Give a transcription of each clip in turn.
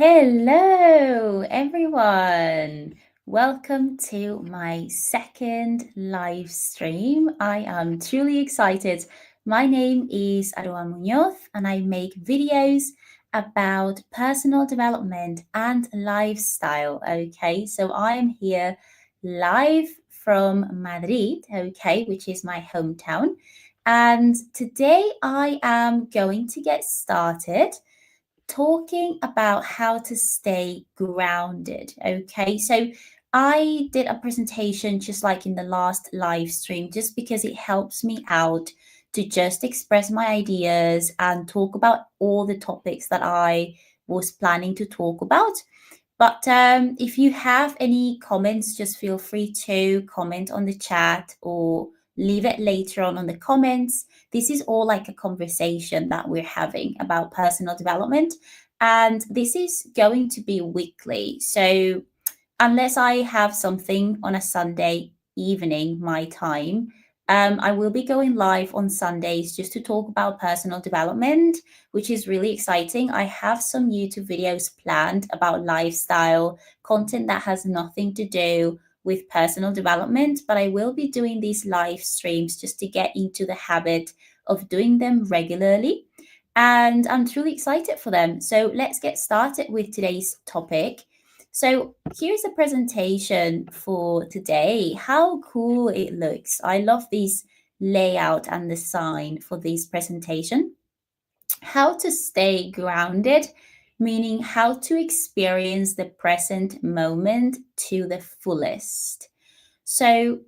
Hello, everyone. Welcome to my second live stream. I am truly excited. My name is Aroa and I make videos about personal development and lifestyle. Okay, so I'm here live from Madrid, okay, which is my hometown. And today I am going to get started talking about how to stay grounded. Okay, so I did a presentation just like in the last live stream, just because it helps me out to just express my ideas and talk about all the topics that I was planning to talk about. But if you have any comments, just feel free to comment on the chat or leave it later on the comments. This is all like a conversation that we're having about personal development. And this is going to be weekly. So unless I have something on a Sunday evening, my time, I will be going live on Sundays just to talk about personal development, which is really exciting. I have some YouTube videos planned about lifestyle content that has nothing to do with personal development, but I will be doing these live streams just to get into the habit of doing them regularly. And I'm truly excited for them. So let's get started with today's topic. So here's a presentation for today. How cool it looks. I love this layout and the sign for this presentation. How to stay grounded, meaning how to experience the present moment to the fullest. So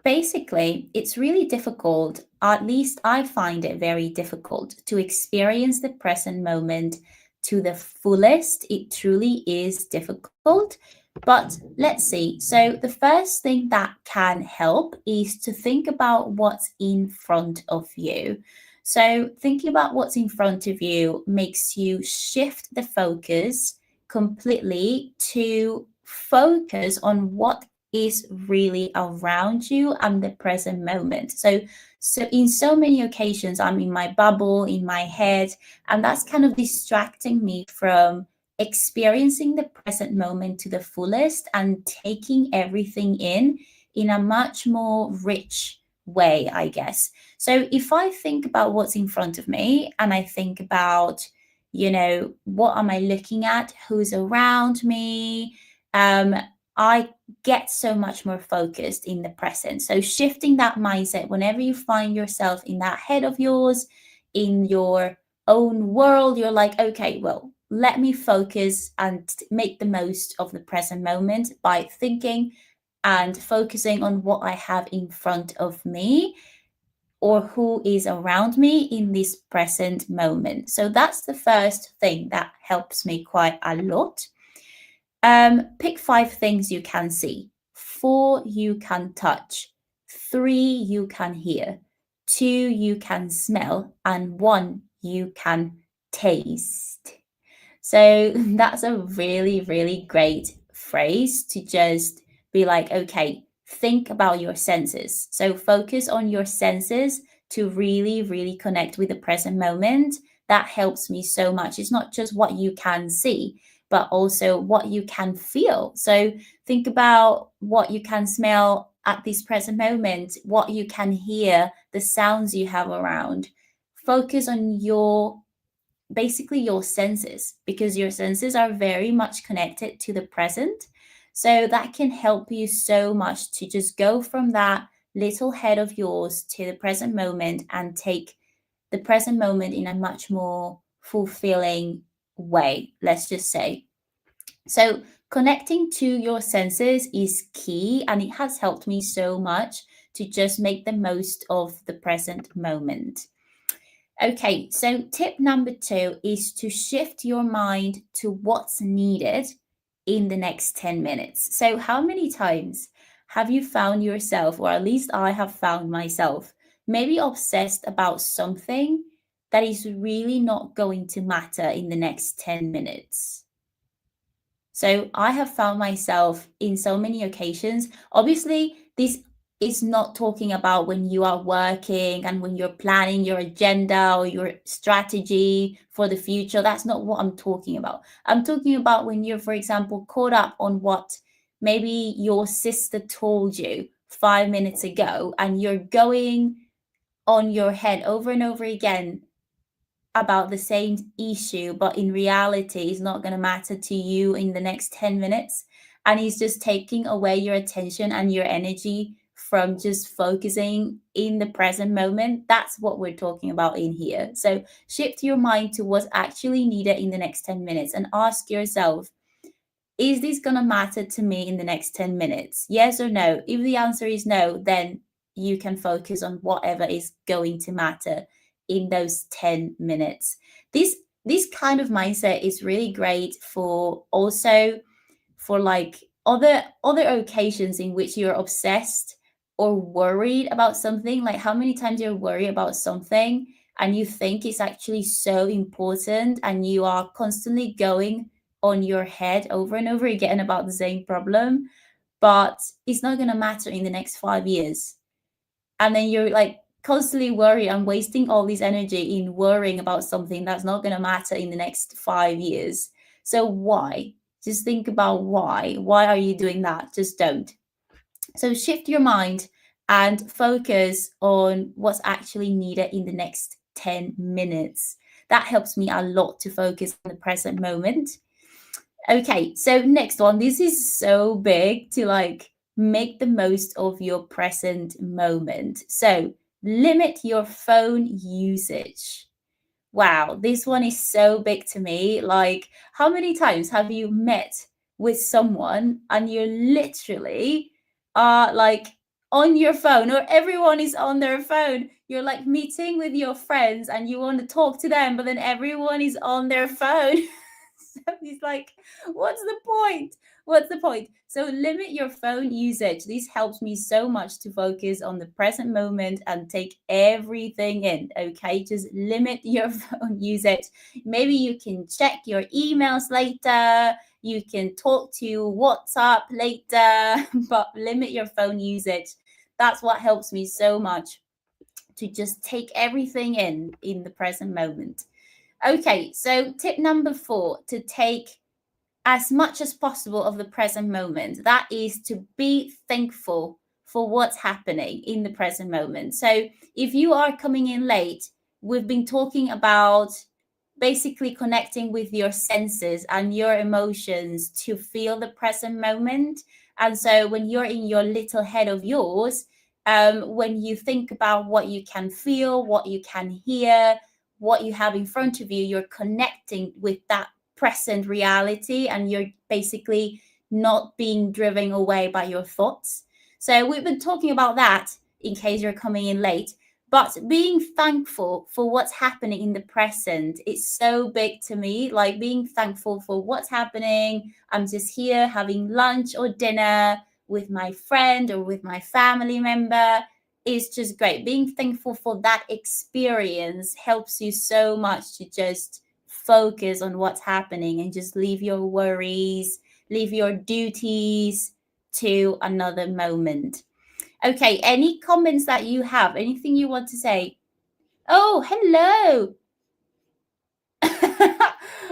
basically, it's really difficult, at least I find it very difficult to experience the present moment to the fullest. It truly is difficult. But let's see. So, the first thing that can help is to think about what's in front of you. So, thinking about what's in front of you makes you shift the focus completely to focus on what is really around you and the present moment. So in so many occasions, I'm in my bubble, in my head, and that's kind of distracting me from experiencing the present moment to the fullest and taking everything in a much more rich way, I guess. So if I think about what's in front of me and I think about, what am I looking at? Who's around me? I get so much more focused in the present. So shifting that mindset whenever you find yourself in that head of yours, in your own world, you're like, okay, well, let me focus and make the most of the present moment by thinking and focusing on what I have in front of me or who is around me in this present moment. So that's the first thing that helps me quite a lot. Pick 5 things you can see, 4 you can touch, 3 you can hear, 2 you can smell, and 1 you can taste. So that's a really, really great phrase to just be like, okay, think about your senses. So focus on your senses to really, really connect with the present moment. That helps me so much. It's not just what you can see, but also what you can feel. So think about what you can smell at this present moment, what you can hear, the sounds you have around. Focus on basically your senses, because your senses are very much connected to the present. So that can help you so much to just go from that little head of yours to the present moment and take the present moment in a much more fulfilling way, let's just say. So connecting to your senses is key, and it has helped me so much to just make the most of the present moment. Okay, so tip number 2 is to shift your mind to what's needed in the next 10 minutes. So, how many times have you found yourself, or at least I have found myself, maybe obsessed about something that is really not going to matter in the next 10 minutes? So, I have found myself in so many occasions. Obviously, this is not talking about when you are working and when you're planning your agenda or your strategy for the future. That's not what I'm talking about. I'm talking about when you're, for example, caught up on what maybe your sister told you 5 minutes ago, and you're going on your head over and over again about the same issue, but in reality, it's not going to matter to you in the next 10 minutes. And it's just taking away your attention and your energy from just focusing in the present moment. That's what we're talking about in here. So shift your mind to what's actually needed in the next 10 minutes and ask yourself, is this going to matter to me in the next 10 minutes? Yes or no? If the answer is no, then you can focus on whatever is going to matter in those 10 minutes. This kind of mindset is really great for also for like other occasions in which you're obsessed or worried about something. Like how many times you're worried about something and you think it's actually so important, and you are constantly going on your head over and over again about the same problem, but it's not going to matter in the next 5 years. And then you're like constantly worried and wasting all this energy in worrying about something that's not going to matter in the next 5 years. So why? Just think about why. Why are you doing that? Just don't. So shift your mind and focus on what's actually needed in the next 10 minutes. That helps me a lot to focus on the present moment. Okay, so next one. This is so big to like make the most of your present moment. So limit your phone usage. Wow, this one is so big to me. Like, how many times have you met with someone and you're literally like on your phone, or everyone is on their phone? You're like meeting with your friends and you want to talk to them, but then everyone is on their phone. So he's like, what's the point? What's the point? So limit your phone usage. This helps me so much to focus on the present moment and take everything in. Okay, just limit your phone usage. Maybe you can check your emails later. You can talk to WhatsApp later, but limit your phone usage. That's what helps me so much to just take everything in the present moment. Okay, so tip number 4, to take as much as possible of the present moment. That is to be thankful for what's happening in the present moment. So if you are coming in late, we've been talking about basically connecting with your senses and your emotions to feel the present moment. And so when you're in your little head of yours, when you think about what you can feel, what you can hear, what you have in front of you, you're connecting with that present reality, and you're basically not being driven away by your thoughts. So we've been talking about that in case you're coming in late. But being thankful for what's happening in the present is so big to me. Like being thankful for what's happening. I'm just here having lunch or dinner with my friend or with my family member is just great. Being thankful for that experience helps you so much to just focus on what's happening and just leave your worries, leave your duties to another moment. Okay, any comments that you have? Anything you want to say? Oh, hello.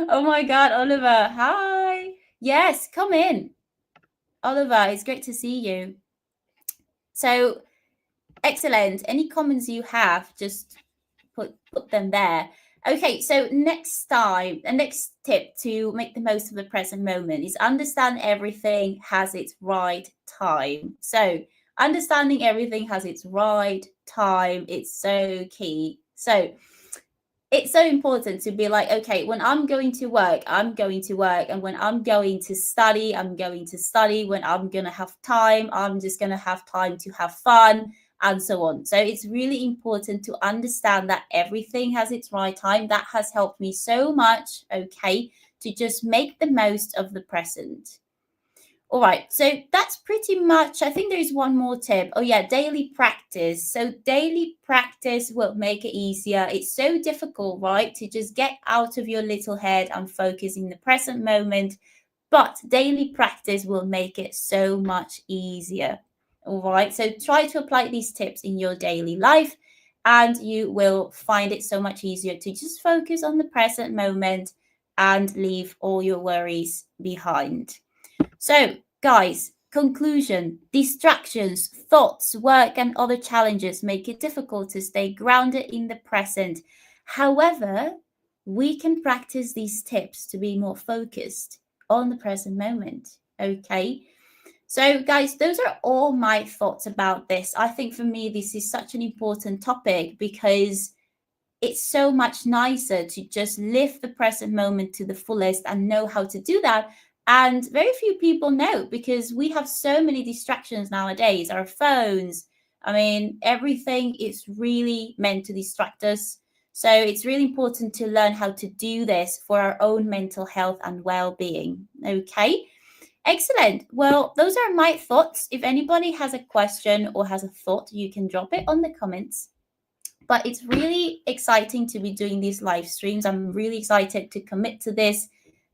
Oh my God, Oliver. Hi. Yes, come in. Oliver, it's great to see you. So, excellent. Any comments you have, just put them there. Okay, so next time, the next tip to make the most of the present moment is understand everything has its right time. So understanding everything has its right time, it's so key. So it's so important to be like, okay, when I'm going to work, I'm going to work. And when I'm going to study, I'm going to study. When I'm going to have time, I'm just going to have time to have fun, and so on. So it's really important to understand that everything has its right time. That has helped me so much, okay, to just make the most of the present. All right, so that's pretty much, I think there's one more tip. Oh yeah, daily practice. So daily practice will make it easier. It's so difficult, right, to just get out of your little head and focus in the present moment, but daily practice will make it so much easier. All right, so try to apply these tips in your daily life, and you will find it so much easier to just focus on the present moment and leave all your worries behind. So, guys, conclusion: distractions, thoughts, work, and other challenges make it difficult to stay grounded in the present. However, we can practice these tips to be more focused on the present moment. Okay. So, guys, those are all my thoughts about this. I think for me, this is such an important topic because it's so much nicer to just live the present moment to the fullest and know how to do that. And very few people know because we have so many distractions nowadays, our phones. I mean, everything is really meant to distract us. So it's really important to learn how to do this for our own mental health and well-being. Okay. Excellent. Well, those are my thoughts. If anybody has a question or has a thought, you can drop it on the comments. But it's really exciting to be doing these live streams. I'm really excited to commit to this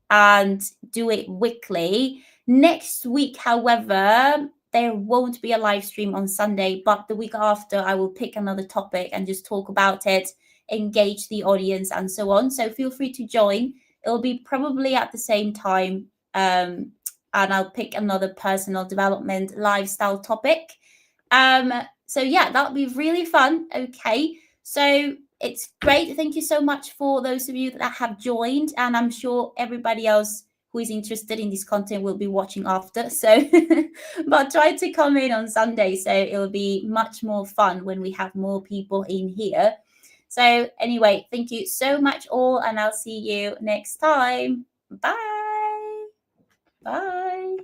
and do it weekly. Next week, however, there won't be a live stream on Sunday, but the week after, I will pick another topic and just talk about it, engage the audience, and so on. So feel free to join. It'll be probably at the same time. And I'll pick another personal development lifestyle topic. So yeah, that'll be really fun. Okay. So it's great. Thank you so much for those of you that have joined. And I'm sure everybody else who is interested in this content will be watching after. So, but try to come in on Sunday. So it'll be much more fun when we have more people in here. So anyway, thank you so much all. And I'll see you next time. Bye. Bye.